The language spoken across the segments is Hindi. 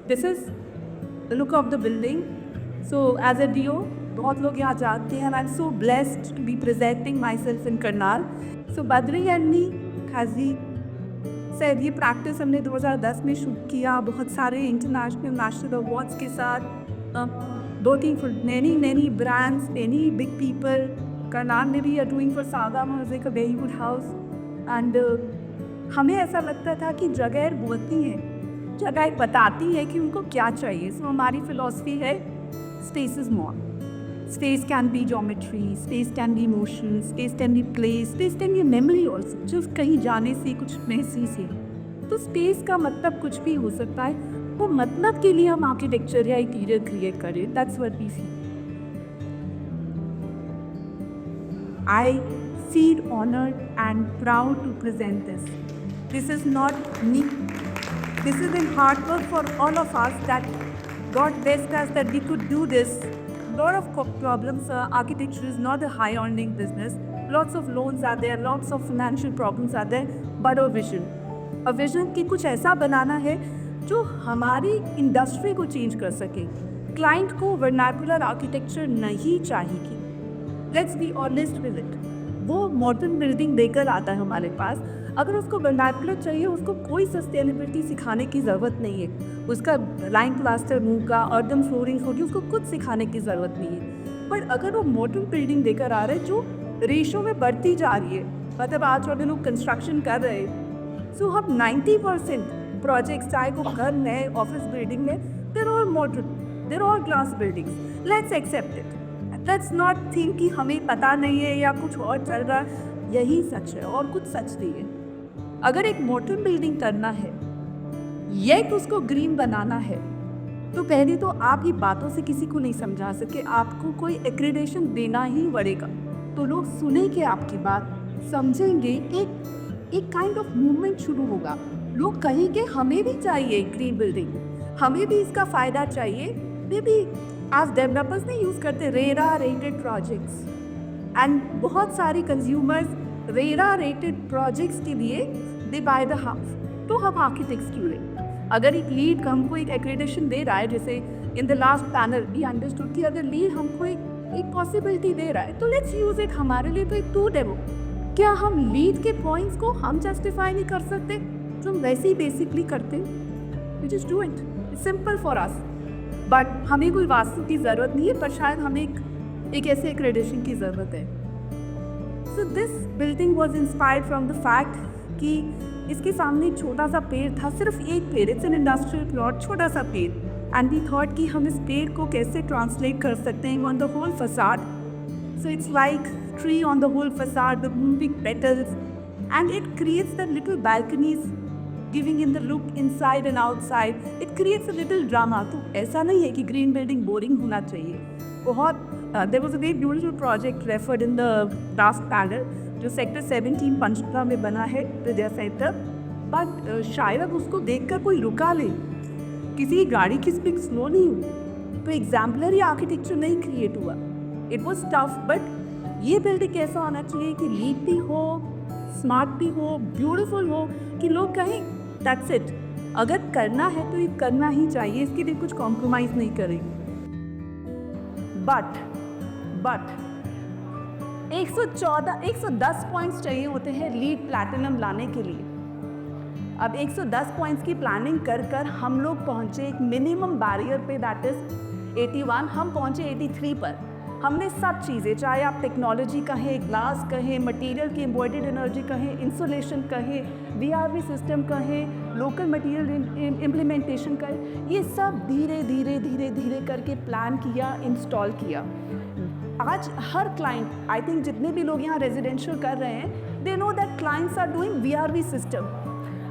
This is the look of the building. So as a डीओ बहुत लोग यहाँ जानते हैं. I am so blessed to be presenting myself in Karnal. So Badri and me Qazi sir, ये प्रैक्टिस हमने 2010 में शुरू किया बहुत सारे इंटरनेशनल नेशनल अवार्ड्स के साथ. Working for many brands, many big people. Karnal में भी doing for saga music, a very good house. And हमें ऐसा लगता था कि जगह बोलती है, जगह बताती है कि उनको क्या चाहिए. सो हमारी फिलॉसफी है space is more. Space can be geometry, space can be motion, space can be place, space can be memory also. जो कहीं जाने से कुछ महसूस है. तो स्पेस का मतलब कुछ भी हो सकता है. वो मतलब के लिए हम आर्किटेक्चर या इंटीरियर क्रिएट करें. That's what we feel. I feel honored and proud to present this. This is not me. This is in hard work for all of us that God blessed us that we could do this. Lot of problems. Architecture is not a high earning business. Lots of loans are there, lots of financial problems are there, but a vision कि कुछ ऐसा बनाना है जो हमारी इंडस्ट्री को चेंज कर सके. क्लाइंट को वर्नाकुलर आर्किटेक्चर नहीं चाहिए. Let's be honest with it. वो मॉडर्न बिल्डिंग देकर आता है हमारे पास. अगर उसको वर्नाकुलर चाहिए, उसको कोई सस्टेनेबिलिटी सिखाने की ज़रूरत नहीं है. उसका लाइन प्लास्टर होगा, अर्दन फ्लोरिंग होगी, उसको कुछ सिखाने की ज़रूरत नहीं है. बट अगर वो मॉडर्न बिल्डिंग देकर आ रहे हैं जो रेशो में बढ़ती जा रही है, मतलब आज वाले लोग कंस्ट्रक्शन कर रहे हैं. सो हम 90% प्रोजेक्ट्स, चाहे वो घर में, ऑफिस बिल्डिंग में, there all modern, there all glass buildings. Let's accept it. Let's not think कि हमें पता नहीं है या कुछ और चल रहा है. यही सच है और कुछ सच नहीं है. अगर एक मॉडर्न बिल्डिंग करना है, येट उसको ग्रीन बनाना है, तो पहले तो आप ही बातों से किसी को नहीं समझा सके. आपको कोई एक्रेडिटेशन देना ही पड़ेगा. तो लोग सुनेंगे आपकी बात, समझेंगे. एक काइंड ऑफ मूवमेंट शुरू होगा. लोग कहेंगे हमें भी चाहिए ग्रीन बिल्डिंग, हमें भी इसका फ़ायदा चाहिए. मे बी आज डेवलपर्स नहीं यूज़ करते रेरा रेटेड प्रोजेक्ट्स. एंड बहुत सारी कंज्यूमर्स रेरा रेटेड प्रोजेक्ट्स के लिए दे बाय द हाउस. तो हम आर्किटेक्ट्स क्यों लें? अगर एक लीड हमको एक एक्रेडिटेशन दे रहा है, जैसे in the last panel we understood कि अगर लीड हमको एक पॉसिबिलिटी दे रहा है, तो लेट्स यूज इट. हमारे लिए तो एक टूल है वो. क्या हम लीड के पॉइंट्स को हम जस्टिफाई नहीं कर सकते जो हम वैसे ही बेसिकली करते हैं? We just do it. It's simple for us. But हमें कोई वास्तु की ज़रूरत नहीं है, पर शायद हमें एक ऐसे एक्रेडिटेशन की ज़रूरत है. So this building was inspired from the fact कि इसके सामने एक छोटा सा पेड़ था, सिर्फ एक पेड़. इट्स एन इंडस्ट्रियल प्लॉट, छोटा सा पेड़. एंड वी थॉट कि हम इस पेड़ को कैसे ट्रांसलेट कर सकते हैं on the whole facade. So it's like tree on the whole facade, the moving petals, and it creates the little balconies giving in the look inside and outside. It creates a little drama. तो ऐसा नहीं है कि ग्रीन बिल्डिंग बोरिंग होना चाहिए. बहुत there was a very beautiful project referred in the last panel जो सेक्टर 17 पंचकुला में बना है, विद्या सेंटर. बट शायद उसको देखकर कोई रुका ले, किसी की गाड़ी की स्पीड स्लो नहीं हुई, तो एग्जाम्पलरी आर्किटेक्चर नहीं क्रिएट हुआ. It was tough. बट ये बिल्डिंग कैसा होना चाहिए कि लीड भी हो, स्मार्ट भी हो, ब्यूटीफुल हो, कि लोग कहें दैट्स इट. अगर करना है तो ये करना ही चाहिए, इसके लिए कुछ कॉम्प्रोमाइज़ नहीं करेंगे. बट 110 पॉइंट्स चाहिए होते हैं लीड प्लैटिनम लाने के लिए. अब 110 पॉइंट्स की प्लानिंग कर हम लोग पहुँचे एक मिनिमम बैरियर पे, दैट इज़ 81. हम पहुँचे 83 पर. हमने सब चीज़ें, चाहे आप टेक्नोलॉजी कहें, ग्लास कहें, मटेरियल की एम्बॉयडेड एनर्जी कहें, इंसुलेशन कहें, वीआरवी सिस्टम कहें, लोकल मटेरियल इम्प्लीमेंटेशन कहें, ये सब धीरे धीरे करके प्लान किया, इंस्टॉल किया. आज हर क्लाइंट, आई थिंक जितने भी लोग यहाँ रेजिडेंशियल कर रहे हैं, they know that clients are doing VRV system.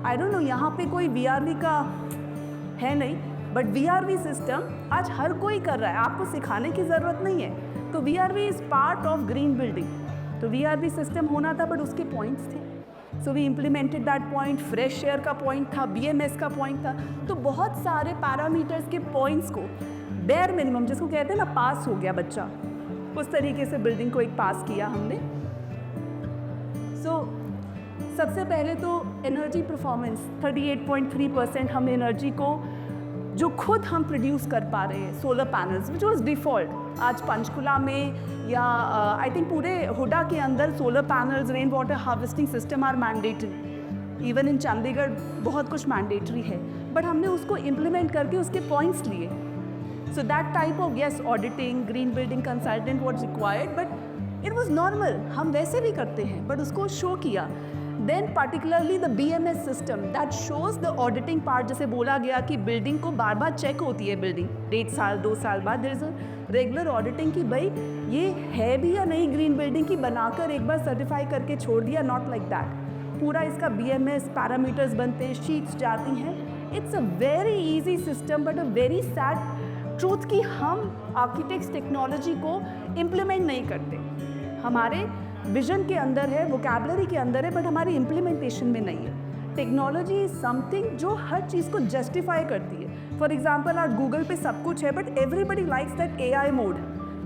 I don't know यहाँ पे कोई वीआरवी का है नहीं, बट वीआरवी सिस्टम आज हर कोई कर रहा है. आपको सिखाने की ज़रूरत नहीं है. तो VRV is part of green building. तो वीआरवी सिस्टम होना था, बट उसके पॉइंट्स थे. So we implemented that point. Fresh air का पॉइंट था, बीएमएस का पॉइंट था. तो बहुत सारे पैरामीटर्स के पॉइंट्स को बेयर मिनिमम, जिसको कहते हैं ना पास हो गया बच्चा, उस तरीके से बिल्डिंग को एक पास किया हमने. सो सबसे पहले तो एनर्जी परफॉर्मेंस 38.3% हम एनर्जी को जो खुद हम प्रोड्यूस कर पा रहे हैं solar panels, which was default. आज पंचकुला में या आई थिंक पूरे हुडा के अंदर solar panels, rain water harvesting system are mandatory. Even in Chandigarh बहुत कुछ मैंडेटरी है, बट हमने उसको इम्प्लीमेंट करके उसके पॉइंट्स लिए। So that type of yes auditing, green building consultant was required, but it was normal, हम वैसे भी करते हैं, बट उसको शो किया। Then particularly the BMS system that shows the auditing part, जैसे बोला गया कि बिल्डिंग को बार बार चेक होती है, बिल्डिंग 1.5 साल 2 साल बाद there is a regular auditing कि भाई ये है भी या नहीं ग्रीन बिल्डिंग, की बनाकर एक बार सर्टिफाई करके छोड़ दिया, नॉट लाइक दैट। पूरा इसका BMS पैरामीटर्स बनते हैं, शीट्स जाती हैं। It's a very easy system, but a very sad truth कि हम आर्किटेक्ट्स टेक्नोलॉजी को इम्प्लीमेंट नहीं करते। हमारे विजन के अंदर है, वोकैबलरी के अंदर है, बट हमारी इम्प्लीमेंटेशन में नहीं है। टेक्नोलॉजी इज समथिंग जो हर चीज़ को जस्टिफाई करती है। फॉर एग्जाम्पल आज गूगल पे सब कुछ है, but everybody likes that AI mode,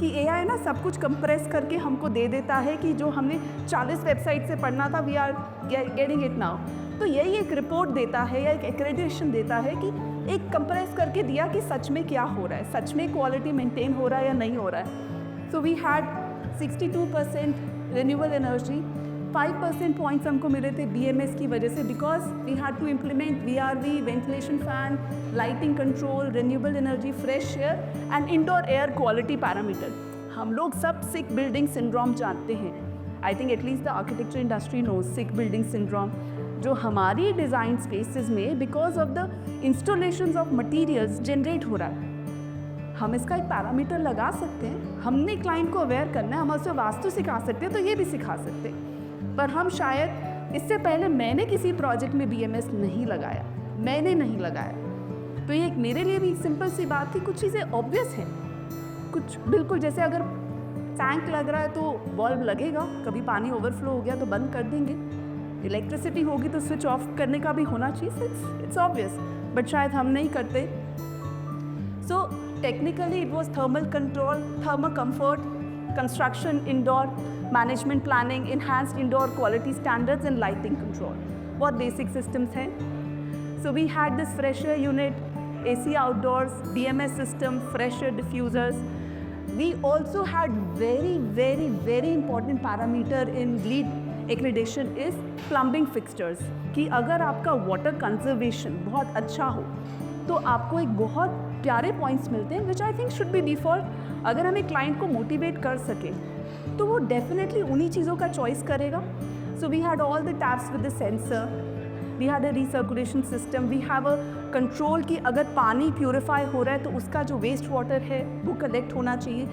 कि AI ना सब कुछ कंप्रेस करके हमको दे देता है कि जो हमने 40 वेबसाइट से पढ़ना था, we are getting it now. तो यही एक रिपोर्ट देता है या एक एक्रेडिटेशन देता है कि एक कंप्रेस करके दिया कि सच में क्या हो रहा है, सच में क्वालिटी मेंटेन हो रहा है या नहीं हो रहा है। So we had 62% renewable energy, 5% points हमको मिले थे BMS की वजह से, because we had to implement VRV, ventilation fan, lighting control, renewable energy, fresh air and indoor air quality parameter. हम लोग सब सिक बिल्डिंग सिंड्रोम जानते हैं। I think at least the architecture industry knows sick building syndrome, जो हमारी डिज़ाइन स्पेसेस में because of the installations of materials generate हो रहा है। हम इसका एक पैरामीटर लगा सकते हैं, हमने क्लाइंट को अवेयर करना है, हम उससे वास्तु सिखा सकते हैं, तो ये भी सिखा सकते हैं। पर हम शायद इससे पहले मैंने किसी प्रोजेक्ट में BMS नहीं लगाया, मैंने नहीं लगाया। तो ये एक मेरे लिए भी सिंपल सी बात थी। कुछ चीज़ें ऑब्वियस हैं, कुछ बिल्कुल, जैसे अगर टैंक लग रहा है तो बल्ब लगेगा, कभी पानी ओवरफ्लो हो गया तो बंद कर देंगे, इलेक्ट्रिसिटी होगी तो स्विच ऑफ करने का भी होना चाहिए, इट्स ऑब्वियस, बट शायद हम नहीं करते। सो technically it was thermal control, thermal comfort, construction, indoor management planning, enhanced indoor quality standards and lighting control. बहुत basic systems हैं। So we had this fresh air unit, AC outdoors, BMS system, fresh air diffusers. We also had very important parameter in LEED accreditation is plumbing fixtures, कि अगर आपका water conservation बहुत अच्छा हो तो आपको एक बहुत प्यारे पॉइंट्स मिलते हैं, which I think should be default. अगर हमें क्लाइंट को मोटिवेट कर सके तो वो डेफिनेटली उन्हीं चीज़ों का चॉइस करेगा। So we had all the taps with the sensor, we had a recirculation system, we have a control कि अगर पानी प्यूरिफाई हो रहा है तो उसका जो वेस्ट वाटर है वो कलेक्ट होना चाहिए।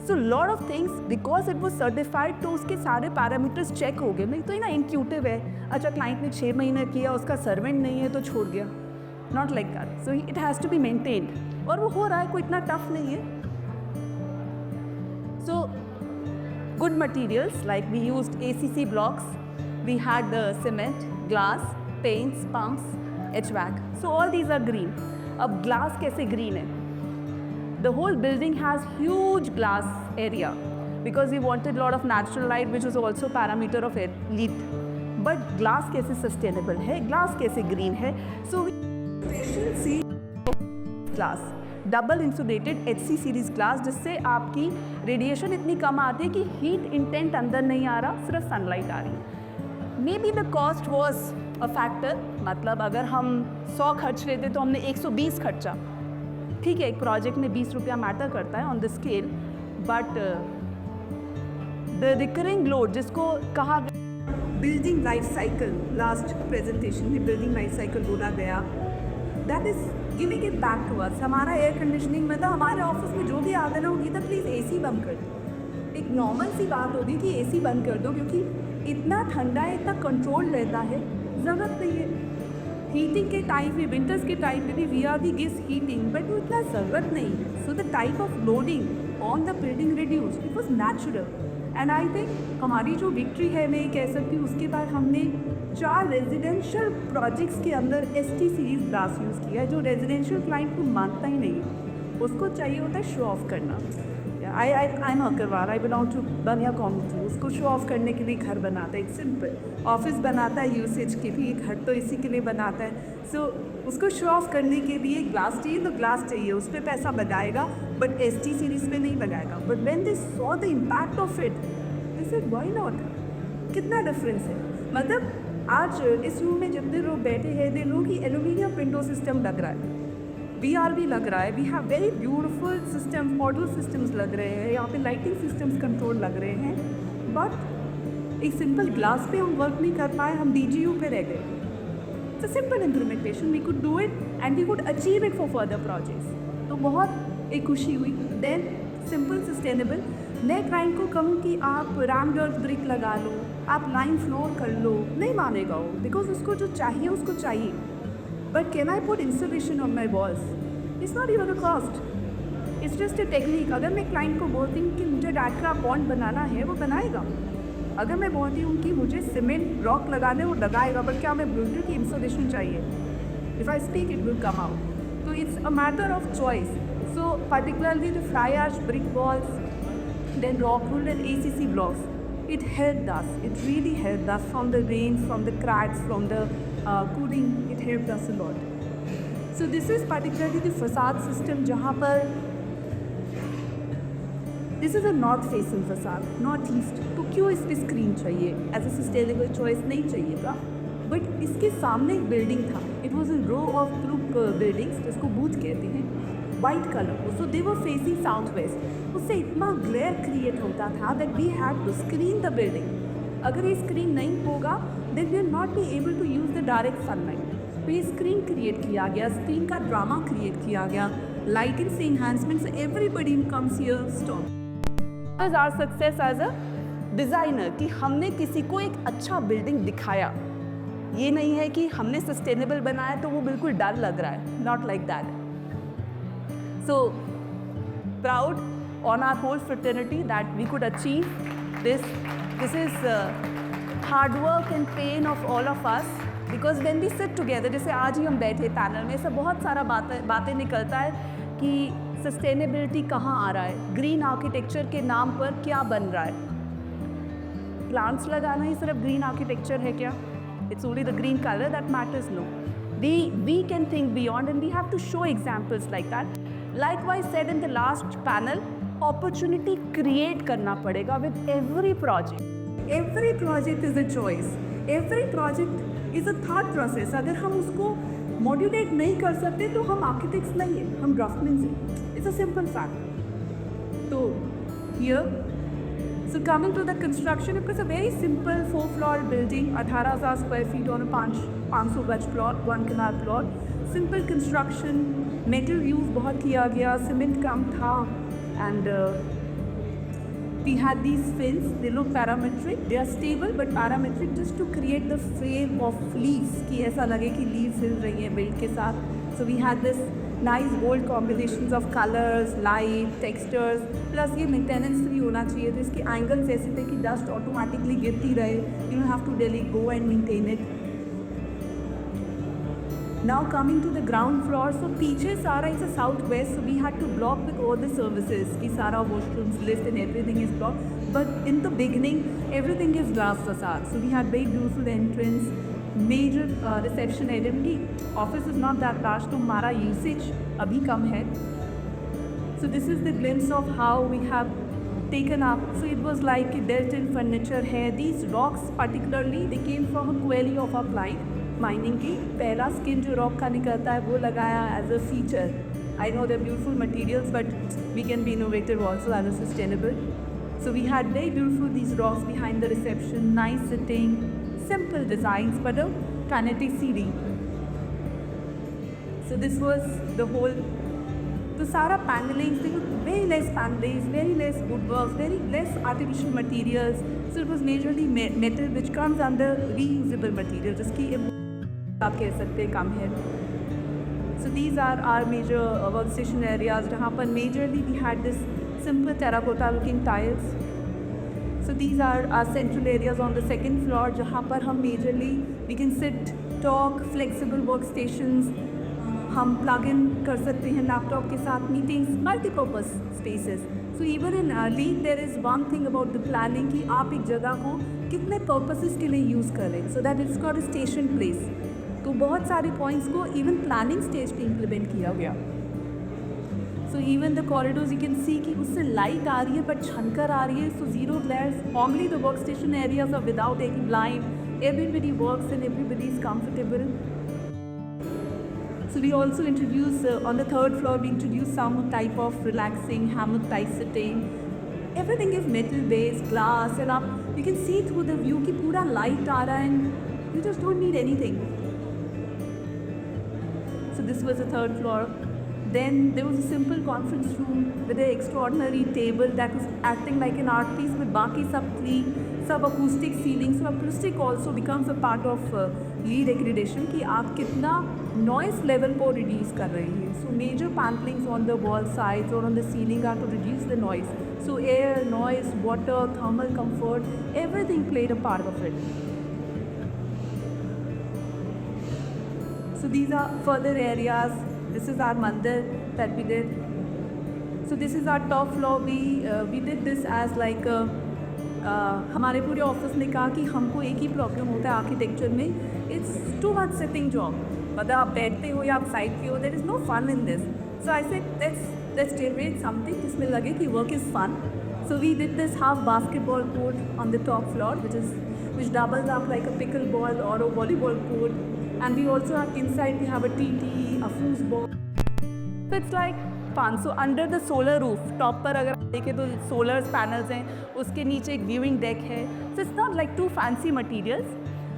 So lot of things, because it was certified, तो उसके सारे पैरामीटर्स चेक हो गए। नहीं तो ना इंट्यूटिव है, अच्छा क्लाइंट ने 6 महीने किया, उसका सर्वेंट नहीं है तो छोड़ गया, not like that. So it has to be maintained, और वो हो रहा है, कोई इतना टफ नहीं है। So good materials like we used ACC blocks, we had the cement, glass, paints, pumps, HVAC. So all these are green. अब glass कैसे green है? The whole building has huge glass area because we wanted lot of natural light, which was also parameter of LEED. But glass कैसे sustainable है? Glass कैसे green है? So we special see glass, double insulated HC series glass, जिससे आपकी रेडिएशन इतनी कम आती है कि हीट इंटेंट अंदर नहीं आ रहा, सिर्फ सनलाइट आ रही है। May be the cost was a factor, मतलब अगर हम 100 खर्च लेते तो हमने 120 खर्चा। ठीक है, एक प्रोजेक्ट में 20 रुपया मैटर करता है on the scale, but the recurring load, जिसको कहा building life cycle, last presentation में बिल्डिंग लाइफ साइकिल बोला गया, that is giving it back to us. हमारा एयर कंडीशनिंग, मतलब हमारे ऑफिस में जो भी आदना होगी तो प्लीज़ AC बंद कर दो। एक नॉर्मल सी बात होगी कि AC बंद कर दो, क्योंकि इतना ठंडा है, इतना कंट्रोल रहता है, ज़रूरत नहीं है। हीटिंग के टाइम में, विंटर्स के टाइम में भी VRV गिव्स हीटिंग, बट वो इतना ज़रूरत नहीं है। So the type of loading on the building reduce, it was natural. And I think हमारी जो विक्ट्री है, मैं कह सकती हूँ, उसके बाद हमने 4 रेजिडेंशियल प्रोजेक्ट्स के अंदर ST सीरीज ग्लास यूज़ किया है, जो रेजिडेंशियल क्लाइंट को मानता ही नहीं है, उसको चाहिए होता है शो ऑफ करना। I am Agarwal, I belong to Bania community. उसको शो ऑफ करने के लिए घर बनाता है, एक सिंपल ऑफिस बनाता है यूसेज के लिए, घर तो इसी के लिए बनाता है। सो उसको शो ऑफ करने के लिए ग्लास चाहिए तो ग्लास चाहिए, उस पर पैसा लगाएगा, बट ST सीरीज़ पे नहीं लगाएगा। But when they saw the impact of it, they said why not. कितना डिफरेंस है। मतलब आज इस रूम में जितने लोग बैठे हैं, दे लोग कि एल्यूमिनियम विंडो सिस्टम लग रहा है, VRV लग रहा है, we have very beautiful system, model systems लग रहे हैं, यहाँ पे लाइटिंग सिस्टम्स कंट्रोल लग रहे हैं, बट एक सिंपल ग्लास पे हम वर्क नहीं कर पाए, हम DGU पे रह गए। It's a simple implementation, we could do it and we could achieve it for further projects. तो बहुत एक खुशी हुई। देन सिंपल सस्टेनेबल, मैं क्लाइंट को कहूँ कि आप रैम्ड अर्थ ब्रिक लगा लो, आप लाइन फ्लोर कर लो, नहीं मानेगा वो, बिकॉज उसको जो चाहिए उसको चाहिए। But can I put insulation on my walls? It's not even a cost. It's just a technique. अगर मैं क्लाइंट को बोलती हूँ कि मुझे डायक्रा बॉन्ड बनाना है, वो बनाएगा। अगर मैं बोलती हूँ कि मुझे सीमेंट रॉक लगाने, वो लगाएगा। बट क्या मैं बोलती हूँ कि इंसुलेशन चाहिए? If I speak, it will come out. So it's a matter of choice. So particularly the fly ash brick walls, then rock wool and ACC blocks, it helped us. It really helped us from the rain, from the cracks, from the cooling. It helped us a lot. So this is particularly the facade system जहाँ पर this is a north facing facade, north east. तो क्यों इस पर स्क्रीन चाहिए? एज ए सस्टेनेबल चॉइस नहीं चाहिए था, बट इसके सामने एक बिल्डिंग था। It was a row of group buildings जिसको बूथ कहते हैं, white colour. So they were facing south west. उससे इतना ग्लेयर क्रिएट होता था that we had to screen the building. अगर ये स्क्रीन नहीं होगा then we are not be able to use the direct sunlight. तो ये स्क्रीन क्रिएट किया गया, स्क्रीन का ड्रामा क्रिएट किया गया, लाइटिंग से enhancement, everybody comes here stop. As our success as a designer कि हमने किसी को एक अच्छा बिल्डिंग दिखाया। ये नहीं है कि हमने सस्टेनेबल बनाया तो वो बिल्कुल डर लग रहा है, not like that. So proud on our whole fraternity that we could achieve this. This is hard work and pain of all of us, because when we sit together, जैसे आज ही हम बैठे पैनल में, सब बहुत सारा बातें निकलता है कि सस्टेनेबिलिटी कहाँ आ रहा है, ग्रीन आर्किटेक्चर के नाम पर क्या बन रहा है। प्लांट्स लगाना ही सिर्फ ग्रीन आर्किटेक्चर है क्या? It's only the green color that matters? No. We can think beyond and we have to show examples like that. Likewise said in the last panel, opportunity create करना पड़ेगा with every project. Every project is a choice. Every project is a thought process. अगर हम उसको मॉड्यूलेट नहीं कर सकते तो हम आर्किटेक्ट्स नहीं हैं, हम ड्राफ्टमैन हैं। It's a simple fact. तो here, so coming to the construction, it was a very simple 4-floor building, 18,000 square feet on a 500 गज plot, 1 canal plot. Simple construction, metal use बहुत किया गया, सीमेंट कम था, and we had these fills, they look parametric, they are stable but parametric just to create the frame of leaves, कि ऐसा लगे कि लीव्स हिल रही हैं बिल्ड के साथ। So we had this nice bold combinations of colours, light, textures, plus ये मेंटेनेंस फ्री होना चाहिए। तो इसके एंगल्स ऐसे थे कि डस्ट ऑटोमेटिकली गिरती रहे, you don't have to daily go and maintain it. Now coming to the ground floor, so पीछे सारा is a southwest, so we had to block with all the services कि सारा washrooms, lift and everything is blocked. But in the beginning, everything is glass facade. So we had very beautiful entrance, major reception area. कि office is not that large, तो हमारा usage अभी कम है. So this is the glimpse of how we have taken up. So it was like built-in furniture है. These rocks particularly, they came from a query of our client. Mining की पहला स्किन जो रॉक का निकलता है वो लगाया as a feature. I know they beautiful materials but we can be innovative also as a sustainable. So we had very beautiful these rocks behind the reception, nice sitting, simple designs but a kinetic CD. So this was the whole. तो सारा panelling, very less panelling, very less wood work, very less artificial materials. So it was majorly metal which comes under reusable material, जिसकी आप कह सकते हैं कम है। So these are are major work station areas, जहाँ पर majorly we had this simple terracotta looking tiles. So these are are central areas on the second floor, जहाँ पर हम majorly we can sit, talk, flexible work stations, हम प्लग इन कर सकते हैं लैपटॉप के साथ meetings, multipurpose spaces. So even in league there is one thing about the planning कि आप एक जगह को कितने पर्पसेस के लिए यूज़ करें, so that it's called station place. तो बहुत सारे पॉइंट्स को इवन प्लानिंग स्टेज पे इम्प्लीमेंट किया गया. So even the corridors you can see कि उससे लाइट आ रही है बट छनकर आ रही है. So zero glares. Normally the work station areas are without any blind. Everybody works and everybody is comfortable. So we also introduce on the third floor we introduce some type of relaxing hammock type sitting. Everything is metal based, glass, and up you can see through the view कि पूरा light आ रहा है and you just don't need anything. So this was the third floor. Then there was a simple conference room with an extraordinary table that was acting like an art piece with बाकी सब clean, सब acoustic ceiling. So acoustic also becomes a part of LEED accreditation कि आप कितना noise level को reduce कर रहे हैं. So major panelings on the wall sides or on the ceiling are to reduce the noise. So air, noise, water, thermal comfort, everything played a part of it. So these are further areas. This is our mandir that we did. So this is our top floor. We did this as like हमारे पूरे ऑफिस ने कहा कि हमको एक ही प्रॉब्लम होता है आर्किटेक्चर में, it's too much sitting job. मतलब आप बैठते हो या आप साइड पे हो, there is no fun in this. So I said let's generate something जिसमें लगे कि work is fun. So we did this half basketball court on the top floor which doubles up like a pickle ball or a volleyball court. And we also have inside, we have a TT, a foosball. So it's like fun. So under the solar roof, top पर अगर देखें तो solar panels हैं, उसके नीचे एक viewing deck है. So it's not like too fancy materials,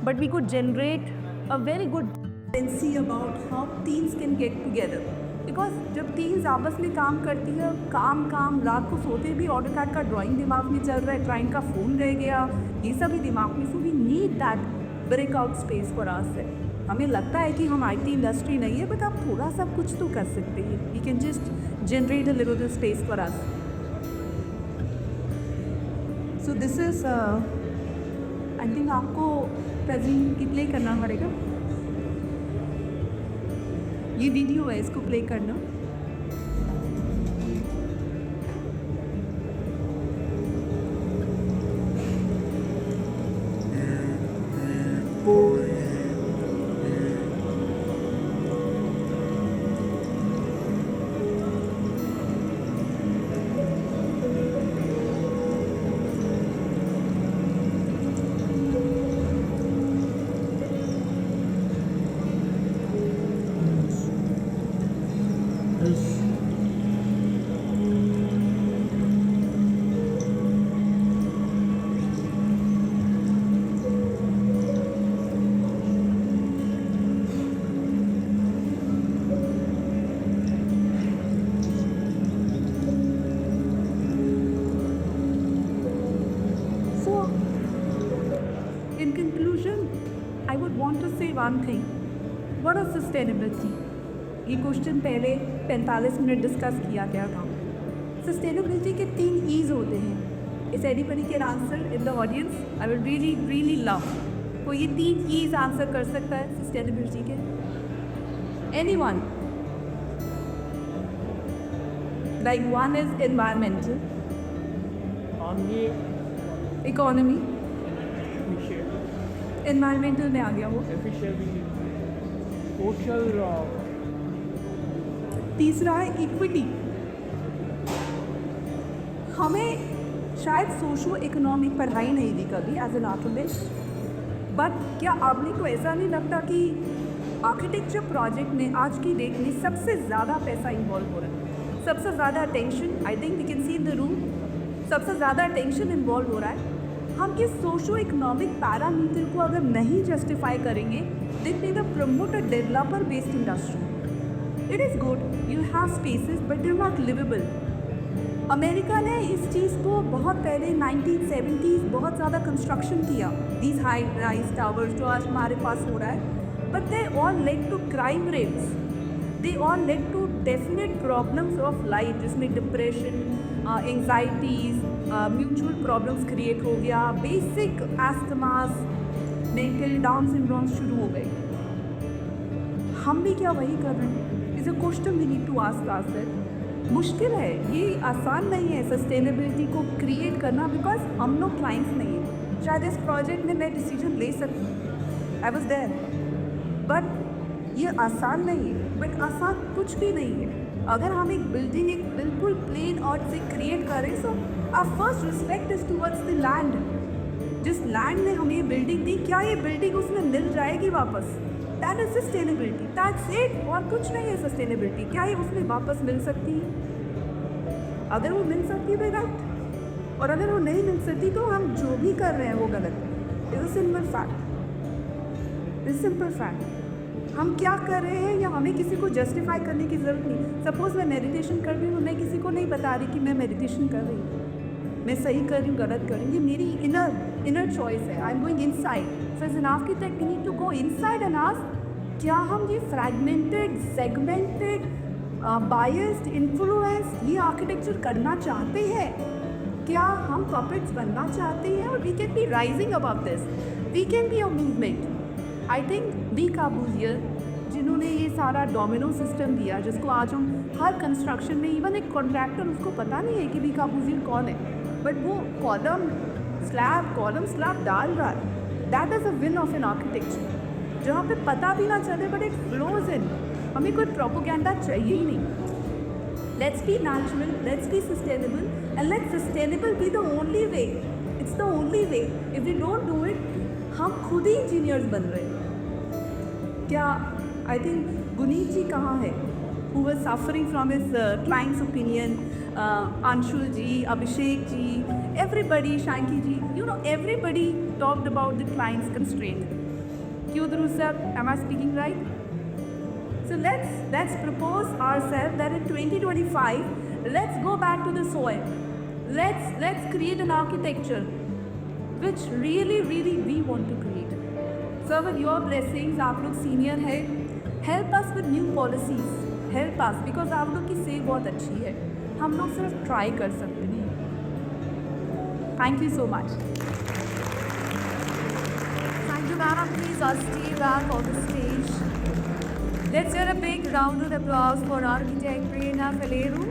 but we could generate a very good tendency about how teams can get together. Because जब टीम्स आपस में काम करती है, काम रात को सोते भी ऑटोकैड का ड्राइंग दिमाग में चल रहा है, क्लाइंट का फ़ोन रह गया, ये सभी दिमाग में. So we need that breakout space for us. हमें लगता है कि हम आईटी इंडस्ट्री नहीं है, बट आप थोड़ा सा कुछ तो कर सकते हैं. We can just generate a little space for us. So this is I think आपको प्रेजेंट की प्ले करना पड़ेगा. ये वीडियो है, इसको प्ले करना. In conclusion, I would want to say one thing. What is sustainability? ये क्वेश्चन पहले 45 मिनट डिस्कस किया गया था. सस्टेनेबिलिटी के 3 ईज होते हैं. इस anybody can answer in the audience. I will really love कोई ये 3 ईज आंसर कर सकता है सस्टेनेबिलिटी के. Anyone? Like one is environmental, economy, environmental में आ गया वो, सोशल, तीसरा है इक्विटी. हमें शायद सोशो इकोनॉमिक पढ़ाई नहीं दी कभी एज एन आर्किटेक्ट, बट क्या आपने को ऐसा नहीं लगता कि आर्किटेक्चर प्रोजेक्ट में आज की डेट में सबसे ज़्यादा पैसा इन्वॉल्व हो रहा है, सबसे ज़्यादा attention, I think we can see in the room, सबसे ज़्यादा अटेंशन इन्वॉल्व हो रहा है. हम इस सोशो इकोनॉमिक पैरामीटर को अगर नहीं जस्टिफाई करेंगे, then we the promote a developer based industry. It is good, you have spaces but they are not livable. America ने इस चीज़ को बहुत पहले 1970s बहुत ज़्यादा कंस्ट्रक्शन किया, दीज हाई राइज टावर्स जो आज हमारे पास हो रहा है, but they all lead to crime rates, they all lead to definite problems of life, जिसमें depression, anxieties, mutual problems create हो गया, basic asthmas, mental down syndromes शुरू हो गए. हम भी क्या वही कर रहे हैं? Is a question we need to ask ourselves. मुश्किल है, ये आसान नहीं है सस्टेनेबिलिटी को क्रिएट करना, बिकॉज हम लोग क्लाइंट्स नहीं हैं। शायद इस प्रोजेक्ट में मैं डिसीजन ले सकती हूँ, आई वॉज देयर, बट ये आसान नहीं है। बट आसान कुछ भी नहीं है। अगर हम एक बिल्डिंग एक बिल्कुल प्लेन और से क्रिएट करें, so our first respect is towards the land. जिस लैंड ने हमें ये बिल्डिंग दी, क्या ये बिल्डिंग उसमें मिल जाएगी वापस? That is sustainability, that's it. और कुछ नहीं है सस्टेनेबिलिटी। क्या ये उसमें वापस मिल सकती है? अगर वो मिल सकती है तो राइट, और अगर वो नहीं मिल सकती तो हम जो भी कर रहे हैं वो गलत है। It's a simple fact, it's simple fact. हम क्या कर रहे हैं या हमें किसी को जस्टिफाई करने की ज़रूरत नहीं। सपोज़ मैं मेडिटेशन कर रही हूँ, मैं किसी को नहीं बता रही कि मैं मेडिटेशन कर रही हूँ, मैं सही कर रही हूँ गलत कर रही हूँ, ये मेरी इनर चॉइस है। I am going inside. So as an architect we need to go inside and ask, क्या हम ये फ्रैगमेंटेड, सेगमेंटेड, बायस्ड, इन्फ्लुएंस्ड ये आर्किटेक्चर करना चाहते हैं? क्या हम पपेट्स बनना चाहते हैं? और we can be rising above this, we can be a movement. I think the Corbusier, जिन्होंने ये सारा डोमिनो सिस्टम दिया, जिसको आज हम हर कंस्ट्रक्शन में, इवन एक कॉन्ट्रैक्टर उसको पता नहीं है कि दी काबूजियर कौन है, बट वो कॉलम स्लैब डाल रहा है। That is a win of an architecture, जहाँ पे पता भी ना चले बट इट फ्लोज इन। हमें कोई प्रोपोगेंडा चाहिए ही नहीं। Let's be natural, let's be sustainable, and let's sustainable be the only way. It's the only way. If we don't do it, हम खुद ही इंजीनियर्स बन रहे हैं। क्या आई थिंक गुनीत जी कहाँ है, who was suffering from his clients opinion, Anshul ji, Abhishek ji, everybody, Shanky ji, you know everybody talked about the clients constraint. क्यों Dhruv sir, am I speaking right? So let's propose ourselves that in 2025, let's go back to the soil. Let's create an architecture which really we want to create. Sir, with your blessings, आप लोग सीनियर है, help us with new policies, help us, because आप लोग की सेव बहुत अच्छी है, हम लोग सिर्फ ट्राई कर सकते हैं। Thank you so much. Thank you, ma'am. Please stay back on the stage. Let's hear a big round of applause for architect Prerna Faleru.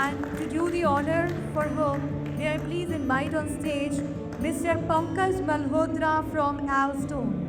And to do the honor for her, may I please invite on stage Mr. Pankaj Malhotra from Alstone.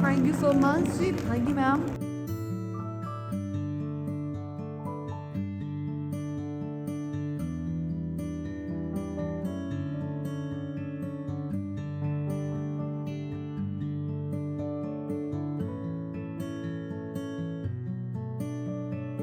Thank you so much. Thank you, ma'am.